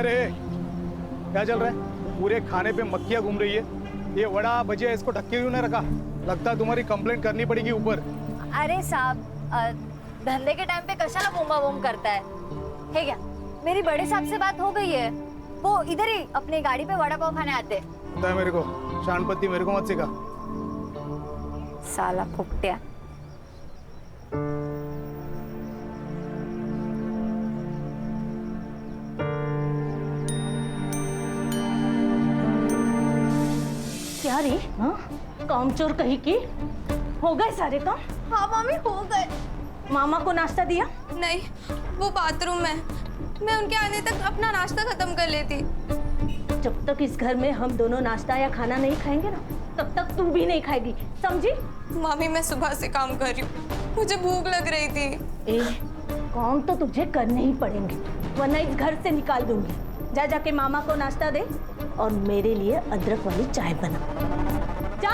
अरे क्या चल रहा है? पूरे खाने पे मक्खियां घूम रही है। ये वड़ा भजिया इसको ढक के क्यों नहीं रखा? लगता है तुम्हारी कंप्लेंट करनी पड़ेगी ऊपर। अरे साहब, धंधे के टाइम पे कशाला बूमा बूम करता है क्या? मेरी बड़े साहब से बात हो गई है, वो इधर ही अपनी गाड़ी पे वड़ा पाव खाने आते। पता है मेरे को, शानपत्ती मेरे को मत सिखा। साला फुकटिया। क्या रे? हाँ, कामचोर कहीं की। हो गए सारे काम? हाँ मम्मी, हो गए। मामा को नाश्ता दिया? नहीं, वो बाथरूम में। मैं उनके आने तक अपना नाश्ता खत्म कर लेती। जब तक इस घर में हम दोनों नाश्ता या खाना नहीं खाएंगे ना, तब तक तू भी नहीं खाएगी, समझी? मम्मी, मैं सुबह से काम कर रही हूँ, मुझे भूख लग रही थी। ए, काम तो तुझे करने ही पड़ेंगे, वरना इस घर से निकाल दूंगी। जा जाके मामा को नाश्ता दे और मेरे लिए अदरक वाली चाय बना। जा।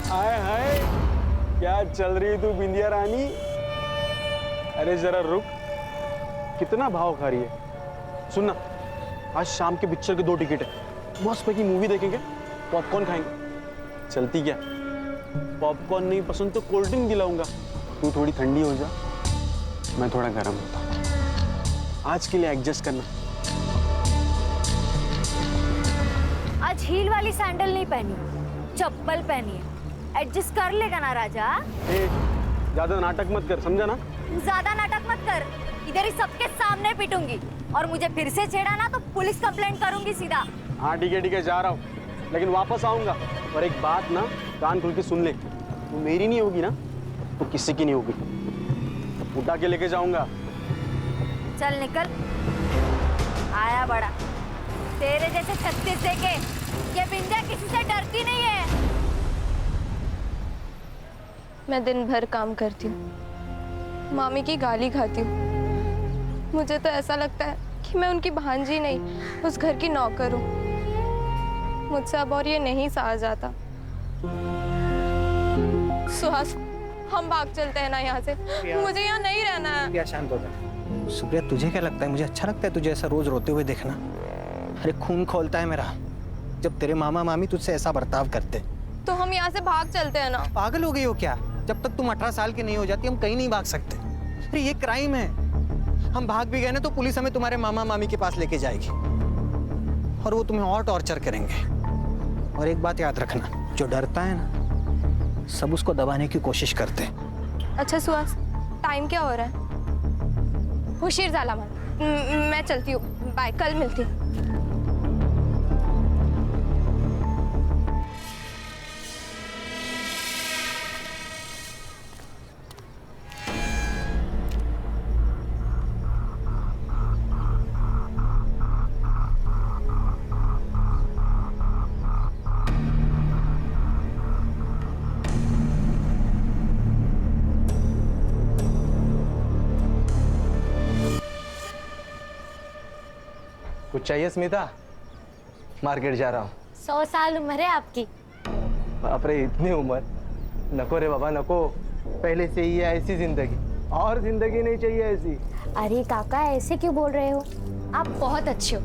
हाय हाय, क्या चल रही तू बिंदिया रानी? अरे जरा रुक, कितना भाव खा रही है? सुन ना, आज शाम के पिक्चर के 2 टिकट है, मस्त पैकी मूवी देखेंगे, पॉपकॉर्न खाएंगे। चलती क्या? पॉपकॉर्न नहीं पसंद तो कोल्ड ड्रिंक दिलाऊंगा। तू थोड़ी ठंडी हो जा, मैं थोड़ा गर्म होता हूँ। आज के लिए एडजस्ट करना। आज हील वाली सैंडल नहीं पहनी, चप्पल पहनी है। एडजस्ट कर लेगा ना राजा? ए, ज्यादा नाटक मत कर, समझा ना? ज्यादा नाटक मत कर, इधर ही सबके सामने पीटूंगी, और मुझे फिर से छेड़ा ना तो पुलिस कंप्लेंट करूंगी सीधा। हाँ ठीक है, जा रहा हूँ, लेकिन वापस आऊंगा। और एक बात ना, कान खुल के सुन ले, वो मेरी नहीं होगी ना तो किसी की नहीं होगी। उठा के लेके जाऊंगा। चल निकल। आया बड़ा, तेरे जैसे 36 देके ये बिंदिया किसी से डरती नहीं है। मैं दिन भर काम करती हूँ, मामी की गाली खाती हूँ। मुझे तो ऐसा लगता है कि मैं उनकी भांजी नहीं, उस घर की नौकर हूँ। मुझसे अब और ये नहीं सहा जाता। सुहास, हम भाग चलते हैं ना यहाँ से, मुझे यहाँ नहीं रहना है। क्या शांत हो जा। सुप्रिया, तुझे क्या लगता है मुझे अच्छा लगता है तुझे ऐसा रोज रोते हुए देखना? अरे खून खोलता है मेरा जब तेरे मामा मामी तुझसे ऐसा बर्ताव करते। तो हम यहाँ से भाग चलते हैं ना। पागल हो गई हो क्या? जब तक तुम 18 साल की नहीं हो जाती हम कहीं नहीं भाग सकते। अरे ये क्राइम है, हम भाग भी गए ना तो पुलिस हमें तुम्हारे मामा मामी के पास लेके जाएगी और वो तुम्हें और टॉर्चर करेंगे। और एक बात याद रखना, जो डरता है ना सब उसको दबाने की कोशिश करते हैं। अच्छा सुहास, टाइम क्या हो रहा है? हुशीर झाला मला। मैं चलती हूँ, बाय, कल मिलती हूँ। कुछ चाहिए स्मिता? मार्केट जा रहा हूँ। 100 साल उम्र है आपकी। बाप रे, इतनी उम्र? नको रे बाबा नको, पहले से ही है ऐसी जिंदगी, और जिंदगी नहीं चाहिए ऐसी। अरे काका, ऐसे क्यों बोल रहे हो? आप बहुत अच्छे हो।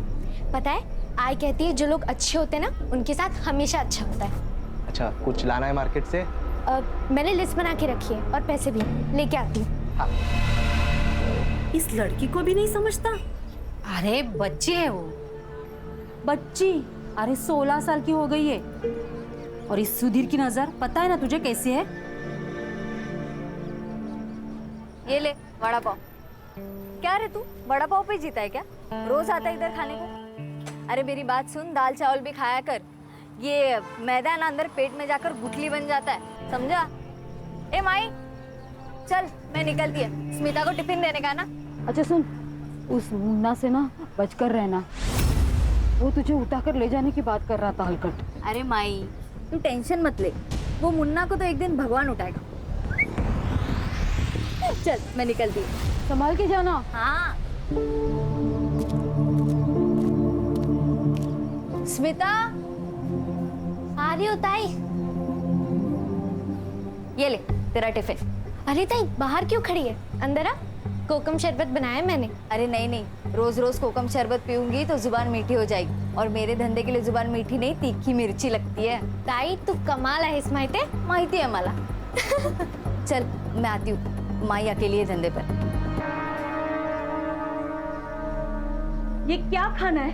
पता है, आई कहती है जो लोग अच्छे होते हैं ना उनके साथ हमेशा अच्छा होता है। अच्छा, कुछ लाना है मार्केट से? मैंने लिस्ट बना के रखी है और पैसे भी लेके आती हूँ। हाँ। इस लड़की को भी नहीं समझता। अरे बच्ची है वो। बच्ची? अरे 16 साल की हो गई है। और इस सुधीर की नजर पता है ना तुझे कैसी है? ये ले वड़ा पाव। क्या रे तू वड़ा पाव पे जीता है क्या? रोज आता है इधर खाने को? अरे मेरी बात सुन, दाल चावल भी खाया कर। ये मैदा ना अंदर पेट में जाकर गुठली बन जाता है, समझा? ए माई, चल मैं निकलती है, स्मिता को टिफिन देने का ना। अच्छा सुन, उस मुन्ना से ना बचकर रहना, वो तुझे उठाकर ले जाने की बात कर रहा था हलकट। अरे माई, तू टेंशन मत ले, वो मुन्ना को तो एक दिन भगवान उठाएगा। चल मैं निकलती हूँ, संभाल के जाना। हाँ। स्मिता, आ रही हो ताई। ये ले तेरा टिफिन। अरे ताई बाहर क्यों खड़ी है, अंदर आ। कोकम शरबत बनाया मैंने। अरे नहीं नहीं, रोज रोज कोकम शरबत पीऊंगी तो जुबान मीठी हो जाएगी, और मेरे धंधे के लिए जुबान मीठी नहीं तीखी मिर्ची लगती है। ताई तू कमाल आहेस माहिती आहे? माहिती है मला। चल मैं आती हूँ, माई अकेली है धंधे पर। ये क्या खाना है?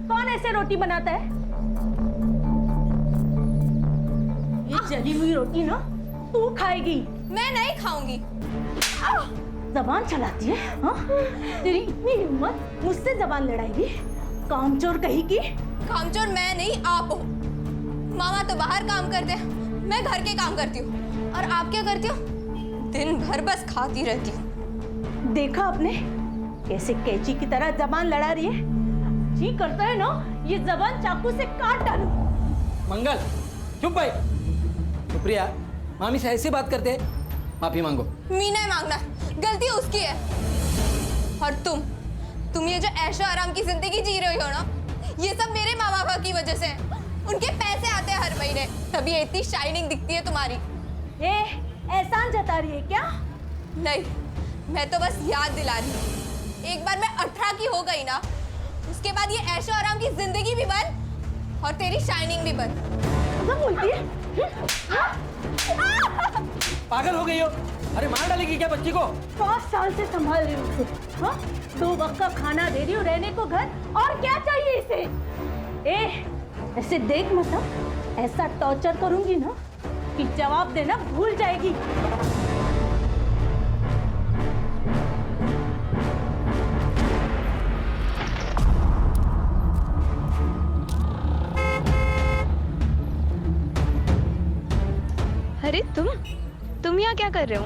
कौन ऐसे रोटी बनाता है? ये जली हुई रोटी ना तू खाएगी। मैं नहीं खाऊंगी। जबान चलाती है हाँ? तेरी इतनी हिम्मत, मुझसे जबान लड़ाएगी? कामचोर कहेगी। कामचोर मैं नहीं, आप हो। मामा तो बाहर काम करते हैं, मैं घर के काम करती हूँ। और आप क्या करती हो? दिन भर बस खाती रहती हूँ। देखा आपने कैसे कैची की तरह जबान लड़ा रही है? जी करता है ना ये जबान चाकू से काट डालूं। मंगल चुप भाई। सुप्रिया, मामी से ऐसे बात करते हैं? माफी मांगो। मी नहीं मांगना, गलती उसकी है। और तुम ये जो ऐशो आराम की जिंदगी जी रही हो ना, ये सब मेरे माँ बाप की वजह से। उनके पैसे आते हैं हर महीने, तभी ये इतनी शाइनिंग दिखती है तुम्हारी। एहसान जता रही है क्या? नहीं, मैं तो बस याद दिला रही हूँ। एक बार मैं 18 की हो गई ना, उसके बाद ये ऐशो आराम की जिंदगी भी बंद और तेरी शाइनिंग भी बंद। क्या बोलती है? पागल हो गई हो? अरे मार डालेगी क्या बच्ची को? 5 साल से संभाल रही हूँ उसे। हाँ? 2 वक्त का खाना दे रही हूँ, रहने को घर, और क्या चाहिए इसे? ऐसे देख मतलब ऐसा टॉर्चर करूंगी ना कि जवाब देना भूल जाएगी। अरे तुम यहाँ क्या कर रहे हो?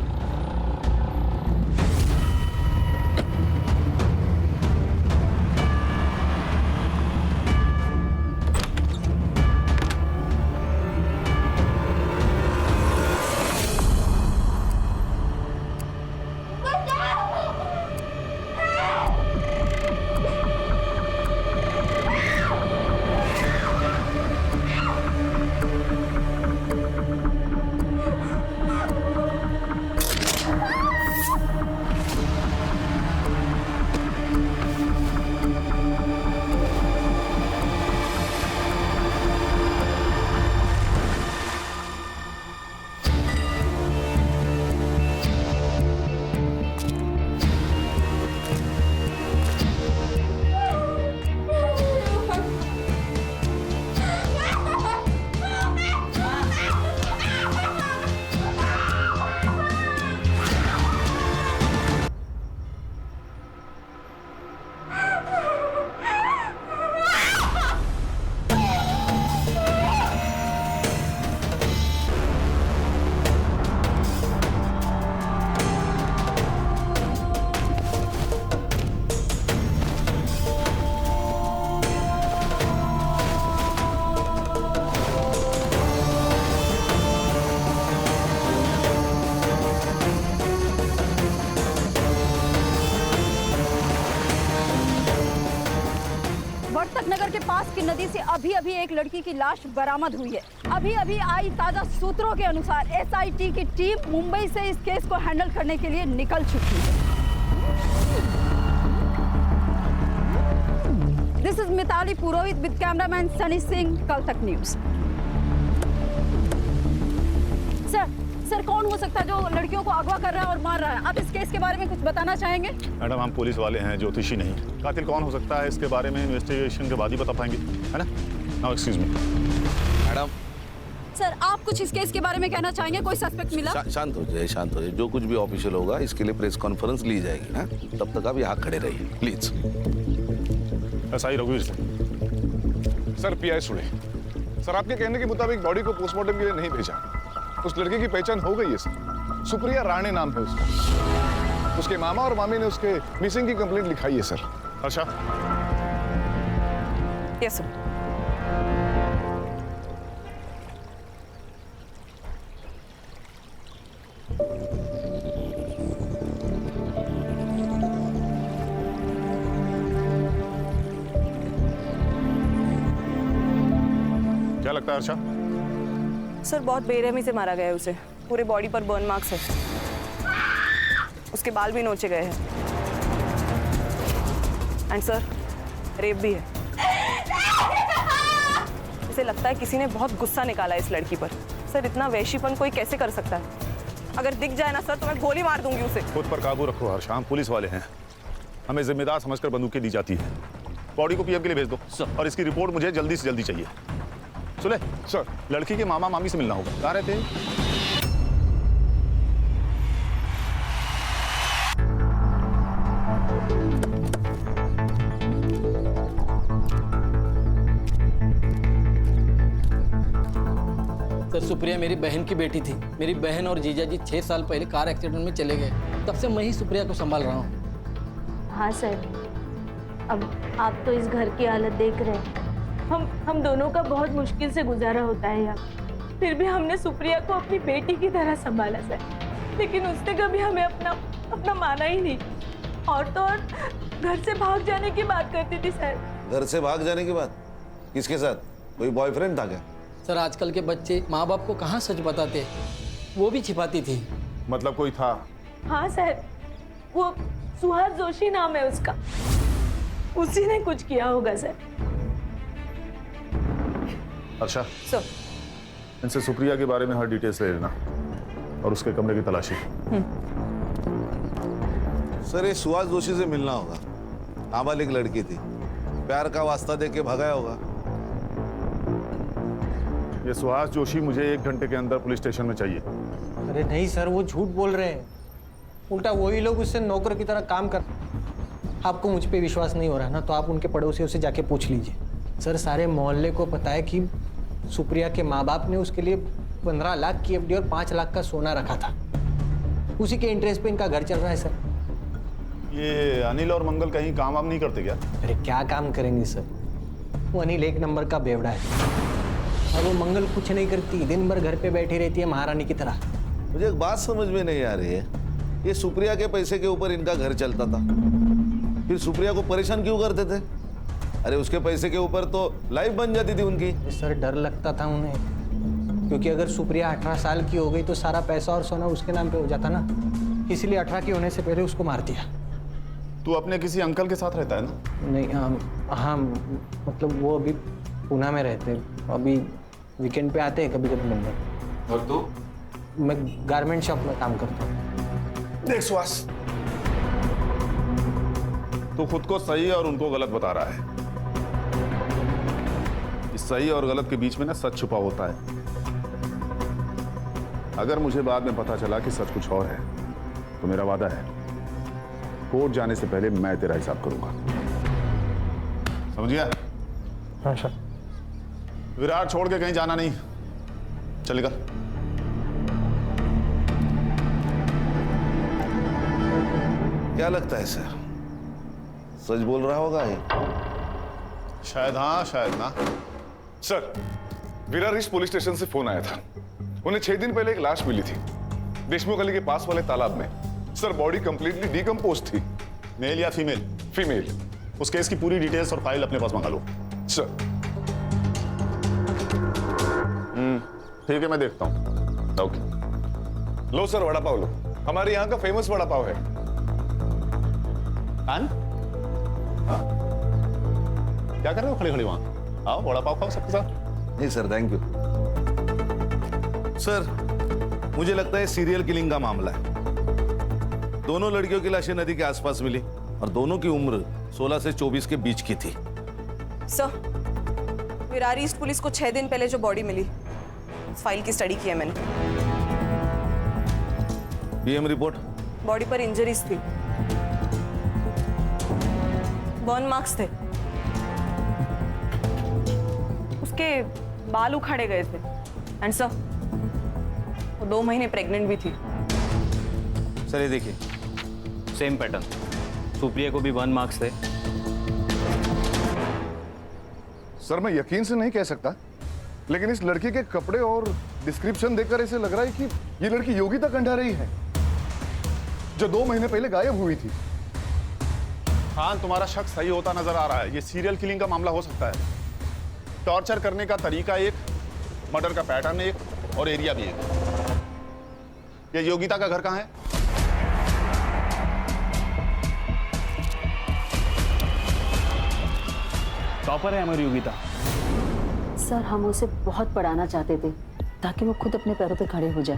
नगर के पास की नदी से अभी अभी एक लड़की की लाश बरामद हुई है। अभी अभी आई ताजा सूत्रों के अनुसार एसआईटी की टीम मुंबई से इस केस को हैंडल करने के लिए निकल चुकी है। This is Mitali Purohit with cameraman Sunny Singh, Kal Tak news. Sir कौन हो सकता है जो लड़कियों को अगवा कर रहा है और मार रहा है? आप इस केस के बारे में कुछ बताना चाहेंगे? मैडम, हम पुलिस वाले हैं, ज्योतिषी नहीं। कातिल कौन हो सकता है इसके बारे में इन्वेस्टिगेशन के बाद ही बता पाएंगे, है ना? Now excuse me madam. Sir आप कुछ इस केस के बारे में कहना चाहेंगे? कोई सस्पेक्ट मिला? शांत हो जाए, शांत हो जाए। जो कुछ भी ऑफिशियल होगा इसके लिए प्रेस कॉन्फ्रेंस ली जाएगी ना, तब तक आप यहाँ खड़े रहिए प्लीज। एसआई रघुवीर सिंह। सर पीआई सुड़े, सर आपके कहने के मुताबिक बॉडी को पोस्टमार्टम के लिए नहीं भेजा। उस लड़के की पहचान हो गई है सर, सुप्रिया राणे नाम है उसका। उसके मामा और मामी ने उसके मिसिंग की कंप्लेंट लिखाई है सर। अच्छा, यस सर। क्या लगता है अर्षा, सर बहुत बेरहमी से मारा गया है उसे, पूरे बॉडी पर बर्न मार्क्स है, उसके बाल भी नोचे गए हैं, एंड सर रेप भी है। इसे लगता है किसी ने बहुत गुस्सा निकाला इस लड़की पर। सर इतना वैशीपन कोई कैसे कर सकता है? अगर दिख जाए ना सर तो मैं गोली मार दूंगी उसे। खुद पर काबू रखो हरशाम, पुलिस वाले हैं, हमें जिम्मेदार समझकर बंदूकें दी जाती है। बॉडी को पीएम के लिए भेज दो और इसकी रिपोर्ट मुझे जल्दी से जल्दी चाहिए। सुने सर, लड़की के मामा मामी से मिलना होगा। कहाँ रहते हैं? सर सुप्रिया मेरी बहन की बेटी थी। मेरी बहन और जीजा जी 6 साल पहले कार एक्सीडेंट में चले गए, तब से मैं ही सुप्रिया को संभाल रहा हूँ। हाँ सर, अब आप तो इस घर की हालत देख रहे हैं। हम दोनों का बहुत मुश्किल से गुजारा होता है यहाँ, फिर भी हमने सुप्रिया को अपनी बेटी की तरह संभाला सर, लेकिन उसने कभी हमें अपना माना ही नहीं। और तो और घर से भाग जाने की बात करती थी सर। घर से भाग जाने की बात? किसके साथ? कोई बॉयफ्रेंड था क्या? सर आजकल के बच्चे माँ बाप को कहाँ सच बताते, वो भी छिपाती थी। मतलब कोई था? हाँ सर, वो सुहास जोशी नाम है उसका, उसी ने कुछ किया होगा सर। अच्छा सर इनसे सुप्रिया के बारे में हर डिटेल्स ले लेना और उसके कमरे की तलाशी। सर ये सुहास जोशी से मिलना होगा, नाबालिग लड़की थी, प्यार का वास्ता देके भगाया होगा। ये सुहास जोशी मुझे 1 घंटे के अंदर पुलिस स्टेशन में चाहिए। अरे नहीं सर, वो झूठ बोल रहे हैं, उल्टा वही लोग उससे नौकर की तरह काम कर। आपको मुझ पे विश्वास नहीं हो रहा ना, तो आप उनके पड़ोसियों से जाके पूछ लीजिए। सर सारे मोहल्ले को पता है कि सुप्रिया के माँ बाप ने उसके लिए 15 लाख की एफडी और 5 लाख का सोना रखा था, उसी के इंटरेस्ट पे इनका घर चल रहा है सर। ये अनिल और मंगल कहीं काम वाम नहीं करते क्या? अरे क्या काम करेंगे सर, वो अनिल 1 नंबर का बेवड़ा है और वो मंगल कुछ नहीं करती, दिन भर घर पे बैठी रहती है महारानी की तरह। मुझे एक बात समझ में नहीं आ रही है, ये सुप्रिया के पैसे के ऊपर इनका घर चलता था, फिर सुप्रिया को परेशान क्यों करते थे? अरे उसके पैसे के ऊपर तो लाइफ बन जाती थी उनकी। सर डर लगता था उन्हें, क्योंकि अगर सुप्रिया 18 साल की हो गई तो सारा पैसा और सोना उसके नाम पे हो जाता ना, इसलिए 18 की होने से पहले उसको मार दिया। तू अपने किसी अंकल के साथ रहता है ना? नहीं हाँ मतलब वो अभी पूना में रहते हैं, अभी वीकेंड पे आते हैं कभी कभी मिलने। और तू? मैं गारमेंट शॉप में काम करता हूँ। देख सुहास, तू खुद को सही और उनको गलत बता रहा है। इस सही और गलत के बीच में ना सच छुपा होता है। अगर मुझे बाद में पता चला कि सच कुछ और है तो मेरा वादा है, कोर्ट जाने से पहले मैं तेरा हिसाब करूंगा, समझिया? हाँ सर। विराट छोड़ के कहीं जाना नहीं, चल निकल। क्या लगता है सर, सच बोल रहा होगा ये? शायद हाँ शायद ना। Sir, Virar east police station से फोन आया था। उन्हें 6 दिन पहले एक लाश मिली थी देशमुख गली के पास वाले तालाब में। सर बॉडी कंप्लीटली डिकम्पोज थी। मेल या फीमेल? फीमेल। उस केस की पूरी डिटेल्स और फाइल अपने पास मंगा लो। सर। ठीक है, मैं देखता हूँ। ओके। लो सर, वड़ा पाव लो, हमारे यहाँ का फेमस वड़ा पाव है। क्या कर रहे हो खड़े खड़े वहां? आओ वड़ा पाव खाओ सबके साथ। नहीं सर, थैंक यू। सर मुझे लगता है सीरियल किलिंग का मामला है। दोनों लड़कियों की लाशें नदी के आसपास मिली और दोनों की उम्र 16 से 24 के बीच की थी। सर विरार ईस्ट पुलिस को 6 दिन पहले जो बॉडी मिली, फाइल की स्टडी की है मैंने। PM report? बॉडी पर इंजरीज थी, बर्न मार्क्स थे, उसके बाल उखाड़े गए थे, एंड सर वो 2 महीने प्रेग्नेंट भी थी। सर ये देखिए, सेम पैटर्न, सुप्रिया को भी 1 मार्क्स थे। सर मैं यकीन से नहीं कह सकता, लेकिन इस लड़की के कपड़े और डिस्क्रिप्शन देखकर ऐसे लग रहा है कि ये लड़की योगिता कंडारी है, जो 2 महीने पहले गायब हुई थी। खान, तुम्हारा शक सही होता नजर आ रहा है। ये सीरियल किलिंग का मामला हो सकता है। टॉर्चर करने का तरीका एक, मर्डर का पैटर्न एक, और एरिया भी एक। ये योगिता का घर कहाँ है? टॉपर है हमारी योगिता। सर हम उसे बहुत पढ़ाना चाहते थे ताकि वो खुद अपने पैरों पे खड़े हो जाए।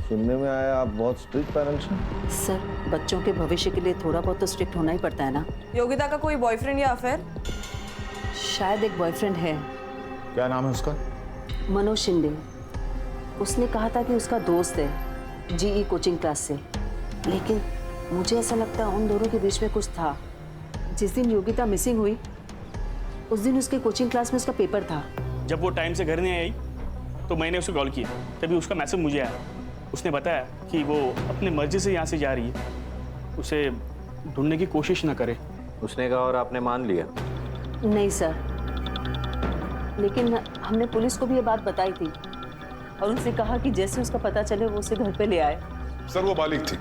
सुनने में आया आप बहुत स्ट्रिक्ट पेरेंट्स हैं। सर बच्चों के भविष्य के लिए थोड़ा बहुत तो स्ट्रिक्ट होना ही पड़ता है ना। योगिता का कोई बॉयफ्रेंड या अफेयर? शायद एक बॉयफ्रेंड है। क्या नाम है उसका? मनोज शिंदे। उसने कहा था कि उसका दोस्त है जीई कोचिंग क्लास से, लेकिन मुझे ऐसा लगता है उन दोनों के बीच में कुछ था। जिस दिन योगिता मिसिंग हुई उस दिन उसके कोचिंग क्लास में उसका पेपर था। जब वो टाइम से घर नहीं आई तो मैंने उसे कॉल किया, तभी उसका मैसेज मुझे आया। उसने बताया कि वो अपने मर्जी से यहाँ से जा रही है, उसे ढूंढने की कोशिश ना करे। उसने कहा और आपने मान लिया? नहीं सर, लेकिन हमने पुलिस को भी ये बात बताई थी और उनसे कहा कि जैसे उसका पता चले वो उसे घर पे ले आए। सर वो बालिग थी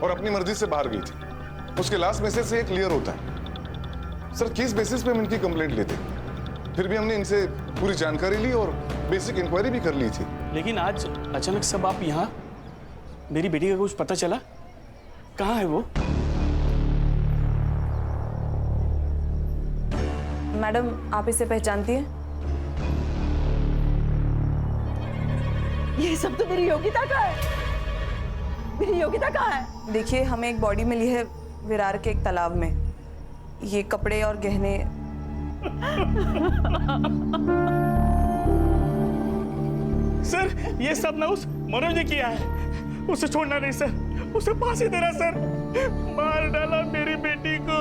और अपनी मर्जी से बाहर गई थी। उसके लास्ट मैसेज से ये क्लियर होता है। सर किस बेसिस पे हम इनकी कंप्लेंट लेते, फिर भी हमने इनसे पूरी जानकारी ली और बेसिक इंक्वायरी भी कर ली थी। लेकिन आज अचानक सब आप यहाँ, मेरी बेटी का कुछ पता चला? कहाँ है वो? मैडम आप इसे पहचानती हैं? ये सब तो मेरी योगिता का है। मेरी योगिता कहाँ है? देखिए हमें एक बॉडी मिली है विरार के एक तालाब में। ये कपड़े और गहने। सर ये सब ना उस मनोज ने किया है। उसे छोड़ना नहीं सर, उसे फांसी देना सर। मार डाला मेरी बेटी को।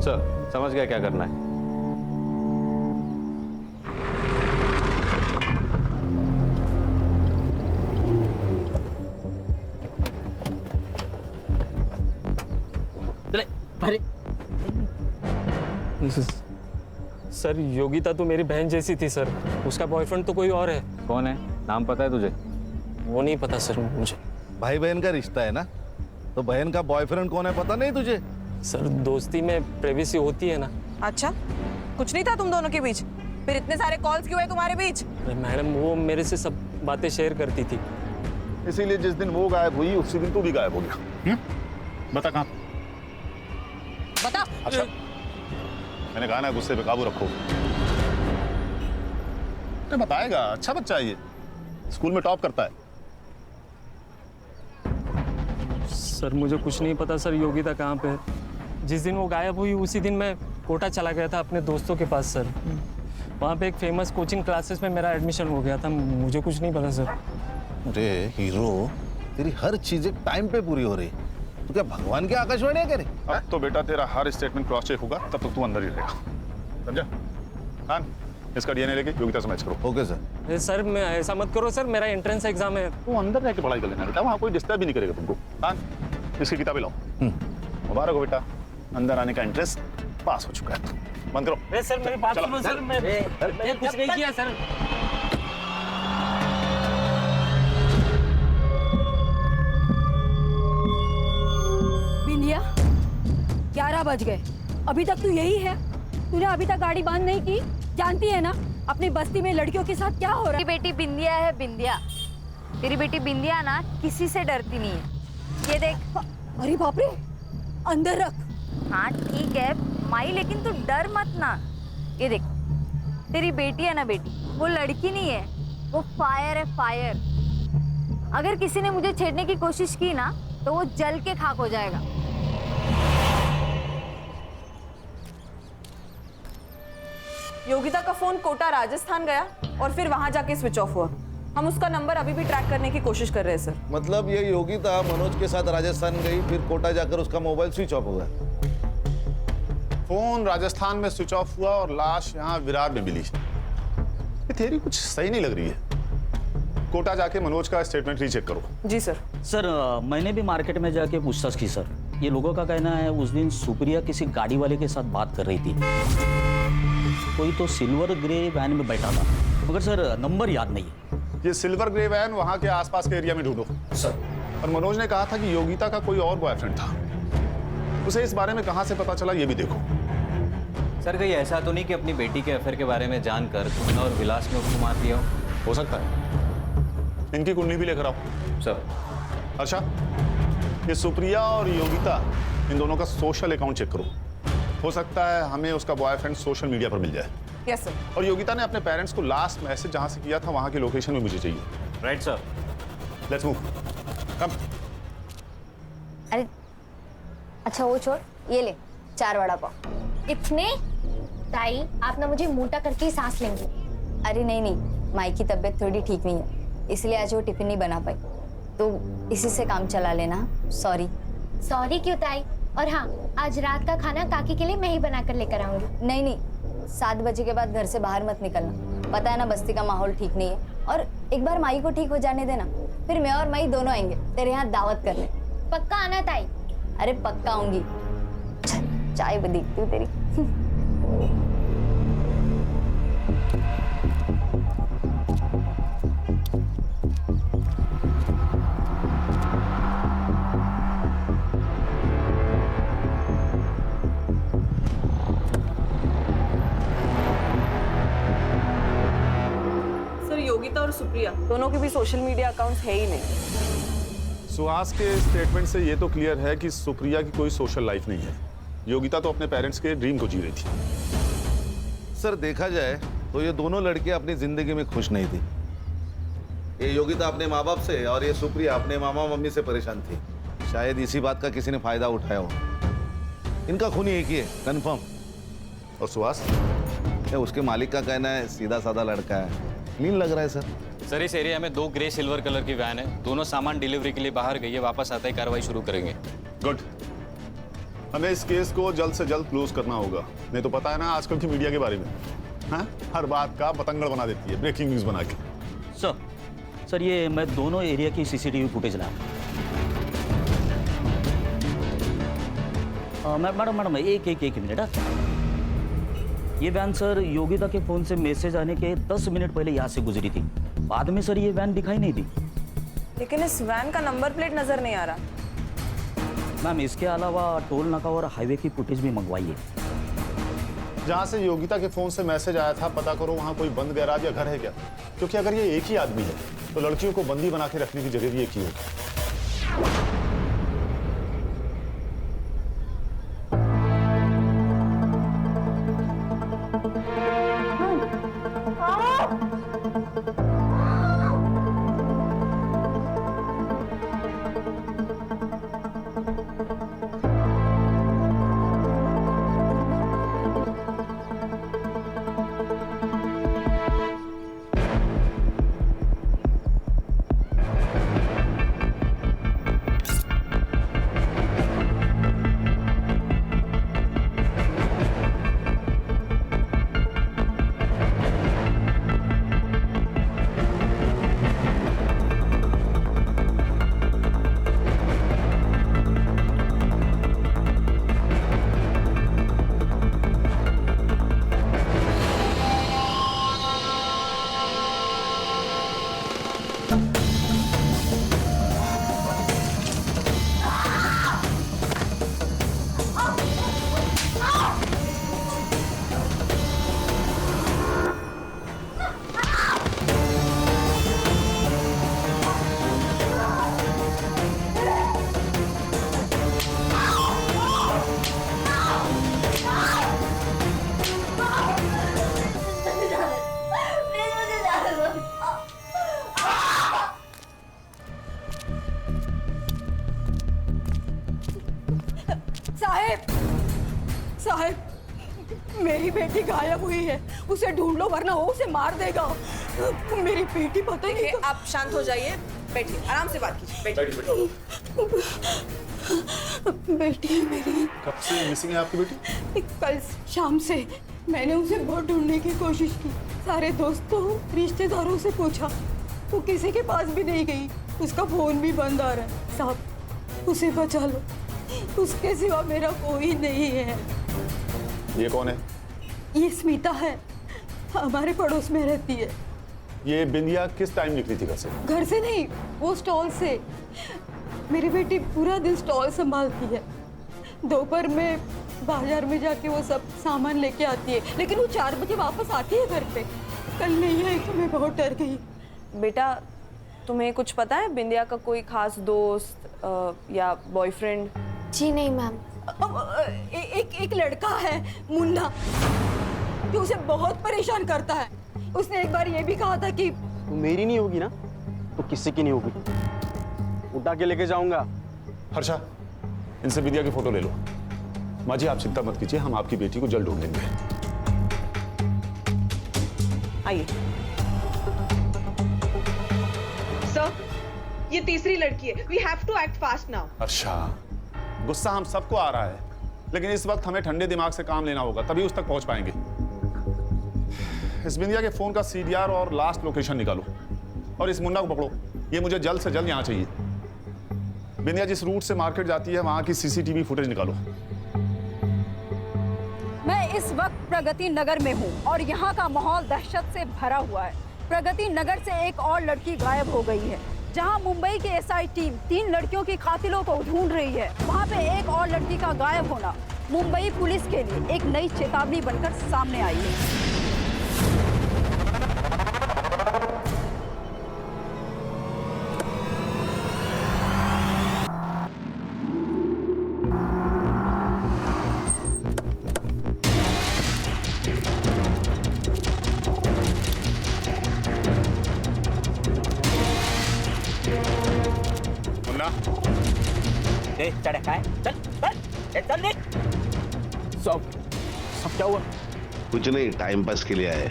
सर समझ गया क्या करना है। सर योगिता तो मेरी बहन जैसी थी सर, उसका बॉयफ्रेंड तो कोई और है। कौन है? नाम पता है तुझे? वो नहीं पता सर मुझे। भाई बहन का रिश्ता है ना, तो बहन का बॉयफ्रेंड कौन है पता नहीं तुझे? सर दोस्ती में प्राइवेसी होती है ना। अच्छा कुछ नहीं था तुम दोनों के बीच? फिर इतने सारे कॉल्स क्यों है तुम्हारे बीच? मैडम वो मेरे से सब बातें शेयर करती थी। इसीलिए जिस दिन वो गायब हुई उसी दिन तू भी गायब हो गया। बता कहाँ? बता। अच्छा मैंने कहा ना गुस्से पे काबू रखो। अरे बताएगा, अच्छा बच्चा है ये, स्कूल में टॉप करता है। सर मुझे कुछ नहीं पता सर योगिता कहाँ पे है। जिस दिन वो गायब हुई उसी दिन मैं कोटा चला गया था अपने दोस्तों के पास सर। वहाँ पे एक फेमस कोचिंग क्लासेस में मेरा एडमिशन हो गया था। मुझे कुछ नहीं पता सर। अरे हीरो, तेरी हर चीज एक टाइम पे पूरी हो रही। तो क्या भगवान की आकाशवाणी करे? अब तो बेटा तेरा हर स्टेटमेंट क्रॉस चेक होगा, तब तक तू अंदर ही रहेगा, समझा? खान इसका डीएनए लेके योगिता से मैच करो। Okay sir. सर मैं ऐसा मत करो सर, मेरा एंट्रेंस एग्जाम है। तू अंदर रह के पढ़ाई कर लेना बेटा, वहाँ कोई डिस्टर्ब भी नहीं करेगा तुमको। खान इसकी किताबें लाओ। मुबारक हो बेटा, अंदर आने का इंटरेस्ट पास हो चुका है। बंद करो। सर मेरी बात सुनो सर, मैं कुछ नहीं किया सर। बिंदिया 11 बज गए, अभी तक तू यही है? तूने अभी तक गाड़ी बंद नहीं की? जानती है ना अपनी बस्ती में लड़कियों के साथ क्या हो रहा है? मेरी बेटी बिंदिया है, बिंदिया। तेरी बेटी बिंदिया ना किसी से डरती नहीं है। ये देख। अरे बाप रे, अंदर रख। हाँ ठीक है माई, लेकिन तू डर मत ना। ये देख, तेरी बेटी है ना बेटी, वो लड़की नहीं है, वो फायर है, फायर। अगर किसी ने मुझे छेड़ने की कोशिश की ना तो वो जल के खाक हो जाएगा। योगिता का फोन कोटा राजस्थान गया और फिर वहां जाके स्विच ऑफ हुआ। हम उसका नंबर अभी भी ट्रैक करने की कोशिश कर रहे हैं सर। मतलब ये योगिता मनोज के साथ राजस्थान गई, फिर कोटा जाकर उसका मोबाइल स्विच ऑफ हो गया। फोन राजस्थान में स्विच ऑफ हुआ और लाश यहाँ विरार में मिली। ये थ्योरी कुछ सही नहीं लग रही है। कोटा जाके मनोज का स्टेटमेंट रीचेक करो। जी सर। सर मैंने भी मार्केट में जाके पूछताछ की सर। ये लोगों का कहना है उस दिन सुप्रिया किसी गाड़ी वाले के साथ बात कर रही थी। कोई तो सिल्वर ग्रे वैन में बैठा था, मगर सर नंबर याद नहीं है। ये सिल्वर ग्रे वैन वहाँ के आसपास के एरिया में ढूंढो सर। और मनोज ने कहा था कि योगिता का कोई और बॉयफ्रेंड था। उसे इस बारे में कहाँ से पता चला ये भी देखो। सर कहीं ऐसा तो नहीं कि अपनी बेटी के अफेयर के बारे में जानकर तुमने और विलास ने उसको मार दिया हो सकता है। इनकी कुंडली भी लेकर आओ। सर। अच्छा, ये सुप्रिया और योगिता, इन दोनों का सोशल अकाउंट चेक करो। हो सकता है हमें उसका बॉयफ्रेंड सोशल मीडिया पर मिल जाए। Yes sir. और योगिता ने अपने पेरेंट्स को लास्ट मैसेज जहां से किया था वहां की लोकेशन भी मुझे चाहिए। Right sir. Let's move. Come. अरे अच्छा वो छोड़, ये ले 4 वड़ा पाव। इतने? ताई आप ना मुझे मोटा करके ही सांस लेंगे। अरे नहीं, माई की तबीयत थोड़ी ठीक नहीं है, इसलिए आज वो टिफिन नहीं बना पाई, तो इसी से काम चला लेना। सॉरी। सॉरी क्यों ताई? और हाँ, आज रात का खाना काकी के लिए मैं ही बना कर लेकर आऊंगी। नहीं, 7 बजे के बाद घर से बाहर मत निकलना। पता है ना, बस्ती का माहौल ठीक नहीं है। और एक बार माई को ठीक हो जाने देना, फिर मैं और माई दोनों आएंगे तेरे यहाँ दावत करने। पक्का आना ताई? अरे पक्का आऊंगी। चाय भी देखती हूँ तेरी। सर योगिता और सुप्रिया दोनों के भी सोशल मीडिया अकाउंट्स है ही नहीं। सुहास के स्टेटमेंट से ये तो क्लियर है कि सुप्रिया की कोई सोशल लाइफ नहीं है। योगिता तो अपने पेरेंट्स के ड्रीम को जी रही थी। सर देखा जाए तो ये दोनों लड़कियां अपनी जिंदगी में खुश नहीं थी। ये योगिता अपने माँ बाप से और ये सुप्रिया अपने मामा मम्मी से परेशान थी। शायद इसी बात का किसी ने फायदा उठाया हो। इनका खून एक ही है, कंफर्म। और सुहास? उसके मालिक का कहना है सीधा साधा लड़का है, क्लीन लग रहा है सर। सर इस एरिया में 2 ग्रे सिल्वर कलर की वैन है, दोनों सामान डिलीवरी के लिए बाहर गई है, वापस आते ही कार्रवाई शुरू करेंगे। गुड। हमें इस केस को जल्द से जल्द क्लोज करना होगा, नहीं तो पता है ना आजकल की मीडिया के बारे में, हाँ? हर बात का पतंगड़ बना देती है, ब्रेकिंग न्यूज बना के। सर ये मैं दोनों एरिया की सीसीटीवी फुटेज लाया। मैडम एक मिनट। ये वैन सर योगिता के फोन से मैसेज आने के 10 मिनट पहले यहाँ से गुजरी थी। बाद में सर ये वैन दिखाई नहीं दी। लेकिन इस वैन का नंबर प्लेट नजर नहीं आ रहा। मैम इसके अलावा टोल नाका और हाईवे की फुटेज भी मंगवाइए। जहाँ से योगिता के फोन से मैसेज आया था पता करो वहाँ कोई बंद गैराज या घर है क्या, क्योंकि अगर ये एक ही आदमी है तो लड़कियों को बंदी बना के रखने की जगह भी एक ही होगी। साहब मेरी बेटी गायब हुई है, उसे ढूंढ लो वरना वो उसे मार देगा। मेरी बेटी पता ही नहीं। आप शांत हो जाइए, बैठिए, आराम से बात कीजिए। बेटी है मेरी। कब से मिसिंग है आपकी बेटी? कल शाम से मैंने उसे बहुत ढूंढने की कोशिश की, सारे दोस्तों रिश्तेदारों से पूछा, वो किसी के पास भी नहीं गई, उसका फोन भी बंद आ रहा है। साहब उसे बचा लो, उसके सिवा मेरा कोई नहीं है। ये कौन है? ये स्मिता है, हमारे पड़ोस में रहती है। ये बिंदिया किस टाइम निकली थी घर से? घर से नहीं, वो स्टॉल से। मेरी बेटी पूरा दिन स्टॉल संभालती है, दोपहर में बाजार में जाके वो सब सामान लेके आती है, लेकिन वो 4 बजे वापस आती है घर पे। कल नहीं आई तो मैं बहुत डर गई। बेटा तुम्हें कुछ पता है बिंदिया का कोई खास दोस्त या बॉयफ्रेंड? जी नहीं मैम। एक लड़का है मुन्ना, जो उसे बहुत परेशान करता है। उसने एक बार ये भी कहा था कि तो मेरी नहीं होगी ना तो किसी की नहीं होगी, उठा के लेके जाऊंगा। हर्षा, इनसे विद्या की फोटो ले लो। माँ जी आप चिंता मत कीजिए, हम आपकी बेटी को जल्द ढूंढ लेंगे। आइए सर, ये तीसरी लड़की है। We have to act fast now. Harsha, गुस्सा हम सबको आ रहा है, लेकिन इस वक्त हमें ठंडे दिमाग से काम लेना होगा, तभी उस तक पहुंच पाएंगे। इस बिंदिया के फोन का CDR और लास्ट लोकेशन निकालो और इस मुन्ना को पकड़ो। ये मुझे जल्द से जल्द यहाँ चाहिए। बिंदिया जिस रूट से मार्केट जाती है वहां की CCTV फुटेज निकालो। मैं इस वक्त प्रगति नगर में हूँ और यहाँ का माहौल दहशत से भरा हुआ है। प्रगति नगर से एक और लड़की गायब हो गई है। जहाँ मुंबई की SI टीम 3 लड़कियों की कातिलों को ढूंढ रही है, वहाँ पे एक और लड़की का गायब होना मुंबई पुलिस के लिए एक नई चेतावनी बनकर सामने आई है। चल चल सब क्या हुआ? कुछ नहीं, टाइम पास के लिए आए।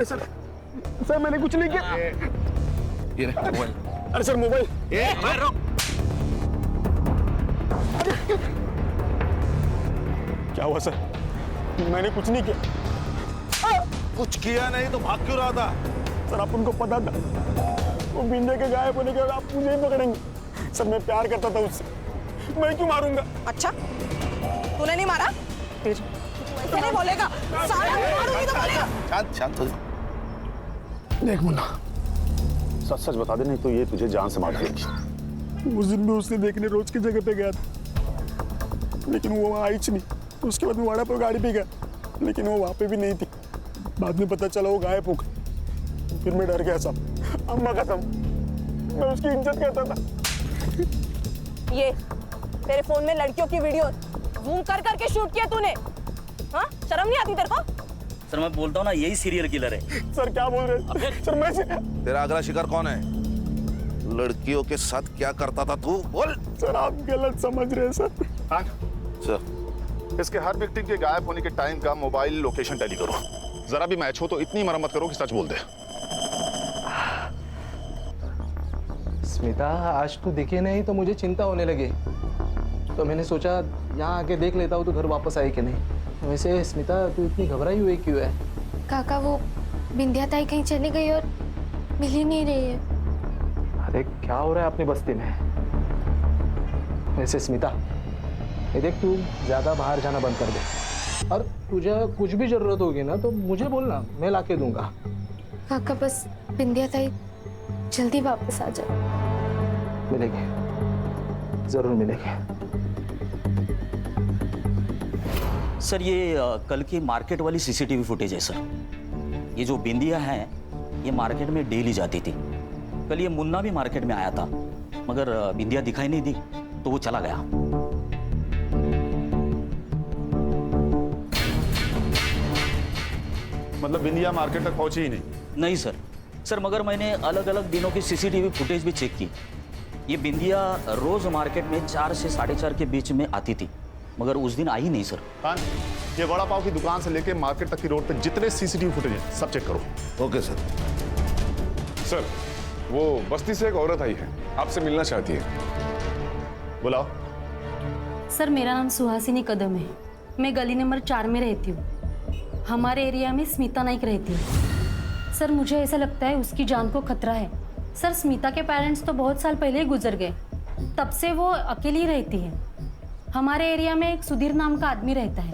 सर मैंने कुछ नहीं किया। ये मोबाइल। अरे सर मोबाइल। क्या हुआ सर? मैंने कुछ नहीं किया। कुछ किया नहीं तो भाग क्यों रहा था? सर आप उनको पता था वो बिंदिया के गायब होने के बाद आप मुझे ही पकड़ेंगे। सर मैं प्यार करता था उससे, मैं क्यों मारूंगा? अच्छा तूने नहीं मारा? ऐसे नहीं बोलेगा, साला मारूंगी तो बोलेगा। शांत शांत हो। देख मुन्ना, सच सच बता दे, नहीं तो ये तुझे जान से मार डालेगी। उस दिन भी उसने देखने रोज की जगह पे गया था, लेकिन वो वहाँ आई नहीं। उसके बाद मैं वाड़ा पर गाड़ी पे गया, लेकिन वो वहाँ पे भी नहीं थी। बाद में पता चला वो गायब हो गई। फिर मैं डर गया साहब, अम्मा कसम मैं उसकी इज्जत करता था। ये तेरे फोन में लड़कियों की वीडियो जूम कर करके शूट किया तूने? हाँ शर्म नहीं आती तेरे को? सर मैं बोलता हूँ ना, यही सीरियल किलर है। सर क्या बोल रहे हैं? सर मैं तेरा अगला शिकार कौन है? लड़कियों के साथ क्या करता था तू? बोल। सर आप गलत समझ रहे हैं सर। हाँ सर, इसके हर विक्टिम के गायब होने के टाइम का मोबाइल लोकेशन टैली करो। जरा भी मैच हो तो इतनी मरम्मत करो कि सच बोल दे। स्मिता, आज तू दिखे नहीं तो मुझे चिंता होने लगी, तो मैंने सोचा यहाँ आके देख लेता हूँ तो घर वापस आई कि नहीं। वैसे स्मिता तू इतनी घबराई हुई क्यों है? काका वो बिंदिया ताई कहीं चली गई और मिल ही नहीं रही है। अरे क्या हो रहा है अपनी बस्ती में? वैसे स्मिता ये देख, तू ज्यादा बाहर जाना बंद कर दे, और तुझे कुछ भी जरूरत होगी ना तो मुझे बोलना, मैं लाके दूंगा। काका बस बिंदिया ताई जल्दी वापस आ जाए। मिलेंगे, जरूर मिलेंगे। सर ये कल की मार्केट वाली CCTV फुटेज है सर। ये जो बिंदिया है ये मार्केट में डेली जाती थी। कल ये मुन्ना भी मार्केट में आया था, मगर बिंदिया दिखाई नहीं दी तो वो चला गया। मतलब बिंदिया मार्केट तक पहुंची ही नहीं? नहीं सर। सर मगर मैंने अलग अलग दिनों की CCTV फुटेज भी चेक की। ये बिंदिया रोज मार्केट में 4 से 4:30 के बीच में आती थी, मगर उस दिन आई नहीं सर। हाँ, ये वड़ा पाव की दुकान से लेके मार्केट तक की रोड पे जितने CCTV फुटेज हैं सब चेक करो। Okay sir. सर वो बस्ती से एक औरत आई है, आपसे मिलना चाहती है। बुलाओ। सर मेरा नाम सुहासिनी कदम है, मैं गली नंबर 4 में रहती हूँ। हमारे एरिया में स्मिता नाइक रहती है। सर मुझे ऐसा लगता है उसकी जान को खतरा है। सर स्मिता के पेरेंट्स तो बहुत साल पहले ही गुजर गए, तब से वो अकेली रहती है। हमारे एरिया में एक सुधीर नाम का आदमी रहता है,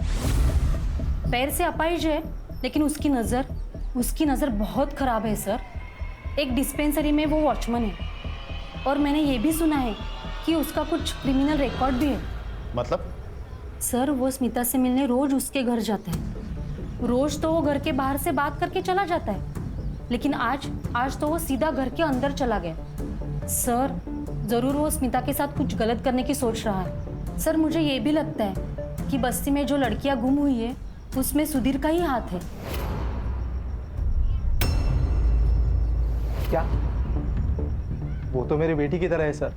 पैर से अपाहिज है, लेकिन उसकी नज़र उसकी नज़र बहुत ख़राब है सर। एक डिस्पेंसरी में वो वॉचमैन है और मैंने ये भी सुना है कि उसका कुछ क्रिमिनल रिकॉर्ड भी है। मतलब? सर वो स्मिता से मिलने रोज उसके घर जाता है। रोज तो वो घर के बाहर से बात करके चला जाता है, लेकिन आज तो वो सीधा घर के अंदर चला गया। सर ज़रूर वो स्मिता के साथ कुछ गलत करने की सोच रहा है। सर मुझे ये भी लगता है कि बस्ती में जो लड़कियां गुम हुई है उसमें सुधीर का ही हाथ है। क्या? वो तो मेरी बेटी की तरह है सर,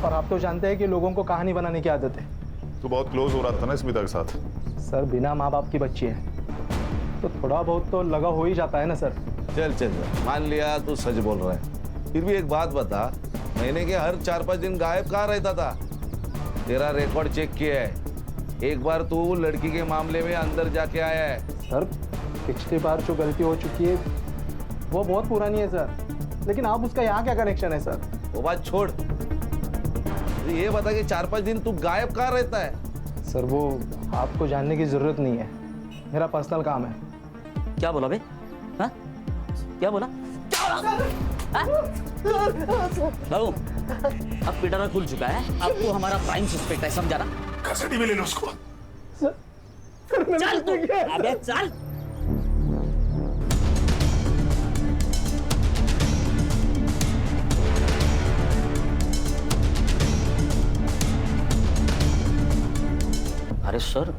और आप तो जानते हैं कि लोगों को कहानी बनाने की आदत है। तू बहुत क्लोज हो रहा था ना स्मिता के साथ। सर बिना माँ बाप की बच्ची है तो थोड़ा बहुत तो लगा हो ही जाता है ना सर। चल चल चल, मान लिया तू सच बोल रहा है, फिर भी एक बात बता, महीने के हर 4-5 दिन गायब कहाँ रहता था? तेरा रिकॉर्ड चेक किया है, एक बार तू लड़की के मामले में अंदर जाके आया है। सर पिछली बार जो गलती हो चुकी है वो बहुत पुरानी है सर, लेकिन आप उसका यहाँ क्या कनेक्शन है सर? वो बात छोड़, ये बता कि 4-5 दिन तू गायब कहाँ रहता है? सर वो आपको जानने की जरूरत नहीं है, मेरा पर्सनल काम है। क्या बोला बे? हाँ? क्या बोला? बाबू, अब पिटारा खुल चुका है, अब तो हमारा प्राइम सस्पेक्ट है, समझा ना? कस्टडी में ले लो उसको। चल तू, अबे चल। अरे सर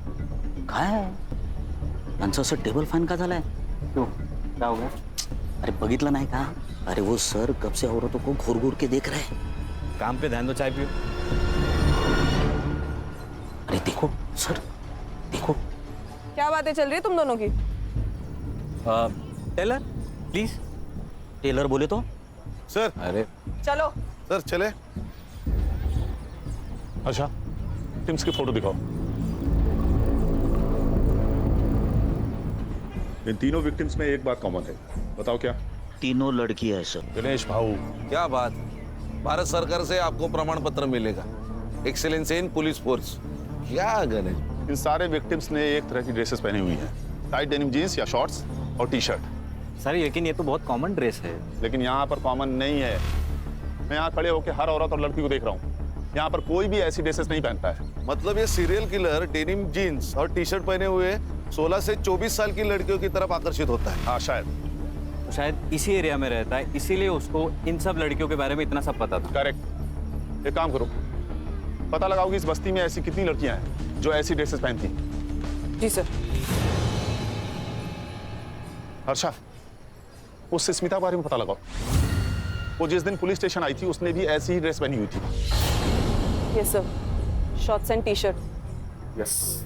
काय यांचं असं टेबल फॅन का झालाय? क्यों क्या हो गया? अरे बघितलं नाही का? अरे वो सर कब से औरतों को घूर घूर के देख रहे हैं। काम पे ध्यान दो, चाय पियो। अरे देखो सर, देखो। क्या बातें चल रही है तुम दोनों की? Taylor please. टेलर बोले तो? सर। अरे चलो सर चले। अच्छा टिम्स की फोटो दिखाओ। इन तीनों विक्टिम्स में एक बात कॉमन है, बताओ क्या? तीनों लड़की है सर। गणेश भाऊ, क्या बात, भारत सरकार से आपको प्रमाण पत्र मिलेगा, एक्सीलेंस इन पुलिस फोर्स। क्या गणेश, इन सारे विक्टिम्स ने एक तरह की ड्रेसेस पहनी हुई हैं, टाइट डेनिम जीन्स या शॉर्ट्स और टी शर्ट। सर लेकिन ये तो बहुत कॉमन ड्रेस है। लेकिन यहाँ पर कॉमन नहीं है। मैं यहाँ खड़े होकर हर औरत और लड़की को देख रहा हूँ, यहाँ पर कोई भी ऐसी ड्रेसेस नहीं पहनता है। मतलब ये सीरियल किलर डेनिम जीन्स और टी शर्ट पहने हुए 16 से 24 साल की लड़कियों की तरफ आकर्षित होता है। हाँ शायद इसी एरिया में रहता है, इसीलिए उसको इन सब लड़कियों के बारे में इतना सब पता था। करेक्ट। एक काम करो, पता लगाओ कि इस बस्ती में ऐसी कितनी लड़कियां हैं जो ऐसी ड्रेसेस पहनती हैं। जी सर। हर्षा, उससे स्मिता के बारे में पता लगाओ। वो जिस दिन पुलिस स्टेशन आई थी उसने भी ऐसी ही ड्रेस पहनी हुई थी। Yes sir, shorts and T shirt. Yes.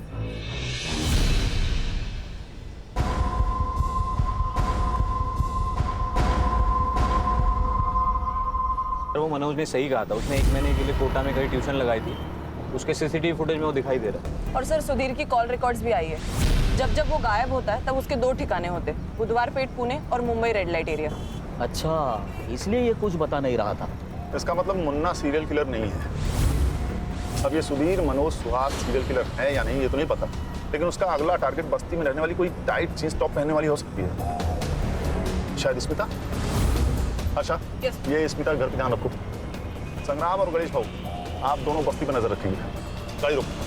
वो मनोज ने सही कहा था, उसने 1 महीने के लिए कोटा में कहीं ट्यूशन लगाई थी, उसके सीसीटीवी फुटेज में वो दिखाई दे रहा है। और सर सुधीर की कॉल रिकॉर्ड्स भी आई है। जब जब वो गायब होता है तब उसके 2 ठिकाने होते, बुधवार पेट पुणे और मुंबई रेड लाइट एरिया। अच्छा, इसलिए ये कुछ बता नहीं रहा था। इसका मतलब मुन्ना सीरियल किलर नहीं है। अब ये सुधीर मनोज सुहास सीरियल किलर है या नहीं ये तो नहीं पता, लेकिन उसका अगला टारगेट बस्ती में रहने वाली कोई टाइट जींस टॉप पहनने वाली हो सकती है। शायद स्मिता। अच्छा ये स्मिता के घर पे ध्यान रखो। संग्राम और गणेश भाऊ, आप दोनों बस्ती पर नजर रखिए। गाड़ी रोको।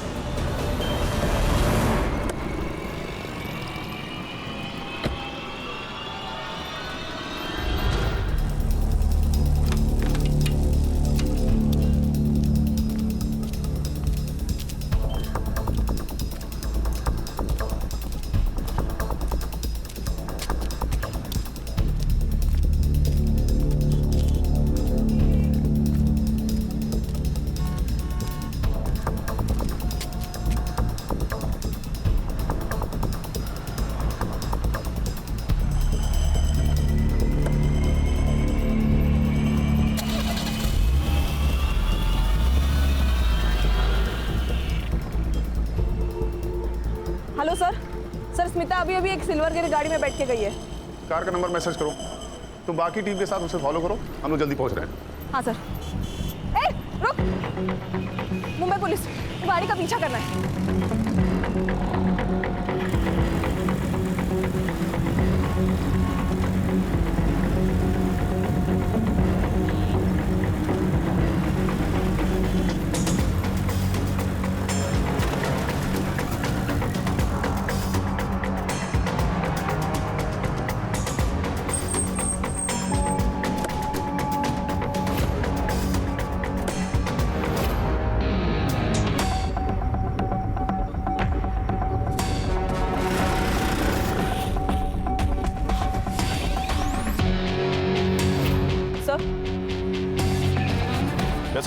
Hello sir. सर स्मिता अभी अभी एक सिल्वर गिर गाड़ी में बैठ के गई है। कार का नंबर मैसेज करो, तुम बाकी टीम के साथ उसे फॉलो करो, हम लोग जल्दी पहुंच रहे हैं। हाँ सर। ए रुक, मुंबई पुलिस गाड़ी का पीछा करना है।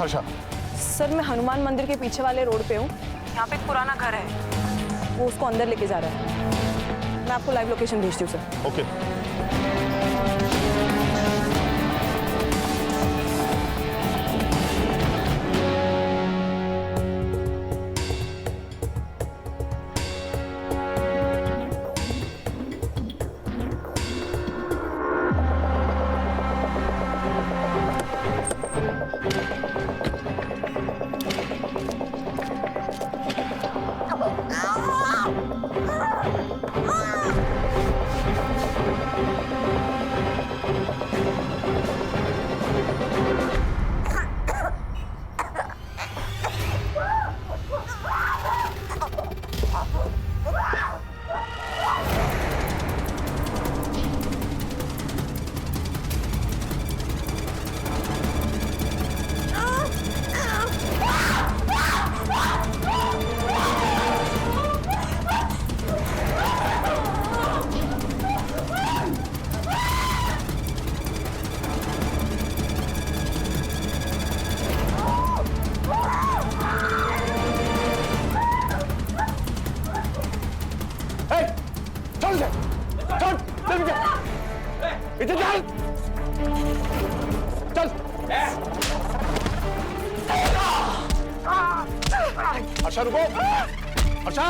हर्षा? सर मैं हनुमान मंदिर के पीछे वाले रोड पे हूँ। यहाँ पे एक पुराना घर है, वो उसको अंदर लेके जा रहा है। मैं आपको लाइव लोकेशन भेजती हूँ सर। ओके। हर्षा रुको! हर्षा!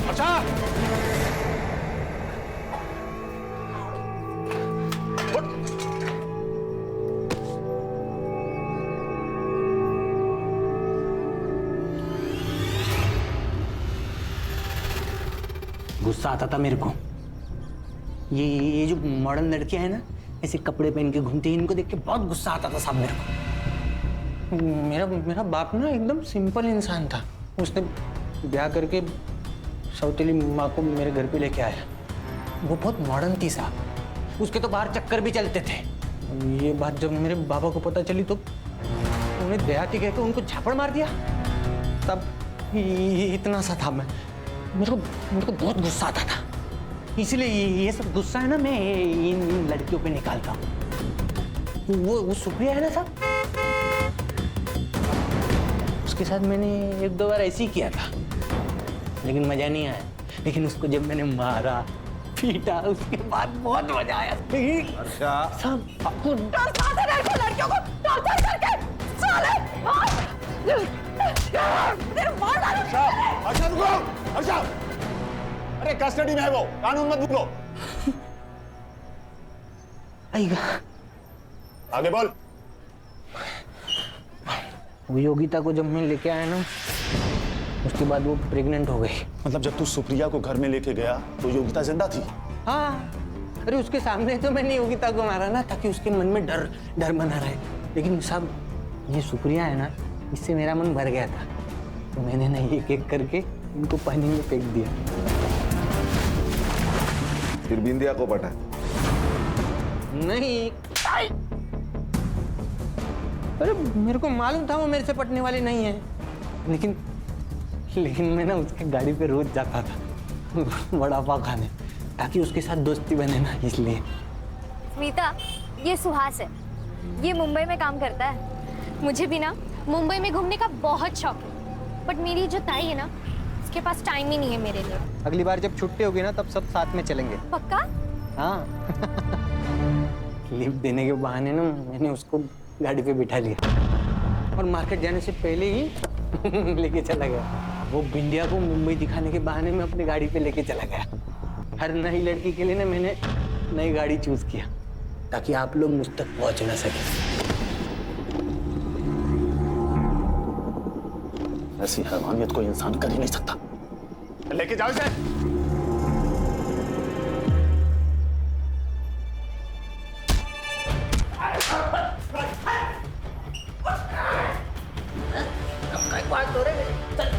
हर्षा! गुस्सा आता था मेरे को। ये जो मॉडर्न लड़कियां हैं ना, ऐसे कपड़े पहन के घूमती हैं, इनको देख के बहुत गुस्सा आता था साहब मेरे को। मेरा बाप ना एकदम सिंपल इंसान था। उसने ब्याह करके सौतेली माँ को मेरे घर पे लेके आया। वो बहुत मॉडर्न थी साहब, उसके तो बाहर चक्कर भी चलते थे। ये बात जब मेरे बाबा को पता चली तो उन्हें देहाती कहकर उनको झापड़ मार दिया। तब इतना सा था मैं, मेरे को बहुत गुस्सा आता था। इसलिए ये सब गुस्सा है ना मैं इन लड़कियों पे निकालता हूँ। वो सुप्रिया है ना साहब, उसके साथ मैंने एक दो बार ऐसे ही किया था, लेकिन मजा नहीं आया। लेकिन उसको जब मैंने मारा पीटा, उसके बाद बहुत मजा आया। अच्छा सब आपको लड़कियों को टॉर्चर करके साले हर्षा रुको! हर्षा! अरे कस्टडी में है वो, कानून मत भूलो। आएगा। आगे बोल। वो योगिता को जब मैं लेके आया ना, उसके बाद वो प्रेग्नेंट हो गई। मतलब जब तू सुप्रिया को घर में लेके गया तो योगिता जिंदा थी? हाँ, अरे उसके सामने तो मैंने योगिता को मारा ना, ताकि उसके मन में डर बना रहे। लेकिन साहब ये सुप्रिया है ना, इससे मेरा मन भर गया था, तो मैंने ना एक एक करके इनको पानी में फेंक दिया। फिर बिंदिया को पटा? नहीं, अरे मेरे को मालूम था वो मेरे से पटने वाली नहीं है, लेकिन मैं ना उसके गाड़ी पे रोज जाता था वड़ा पाव खाने, ताकि उसके साथ दोस्ती बने ना, इसलिए। स्मिता, ये सुहास है, ये मुंबई में काम करता है। मुझे भी ना मुंबई में घूमने का बहुत शौक है, बट मेरी जो ताई है ना, उसके पास टाइम ही नहीं है मेरे लिए। अगली बार जब छुट्टी होगी ना, तब सब साथ में चलेंगे। पक्का? हाँ। लिफ्ट देने के बहाने ना मैंने उसको गाड़ी पे बिठा लिया और मार्केट जाने से पहले ही लेके चला गया। वो बिंदिया को मुंबई दिखाने के बहाने में अपनी गाड़ी पे लेके चला गया। हर नई लड़की के लिए ना मैंने नई गाड़ी चूज किया, ताकि आप लोग मुझ तक पहुंच ना सके। ऐसी हैवानियत कोई इंसान कर ही नहीं सकता। लेके जाओ इसे। बात हो रही है।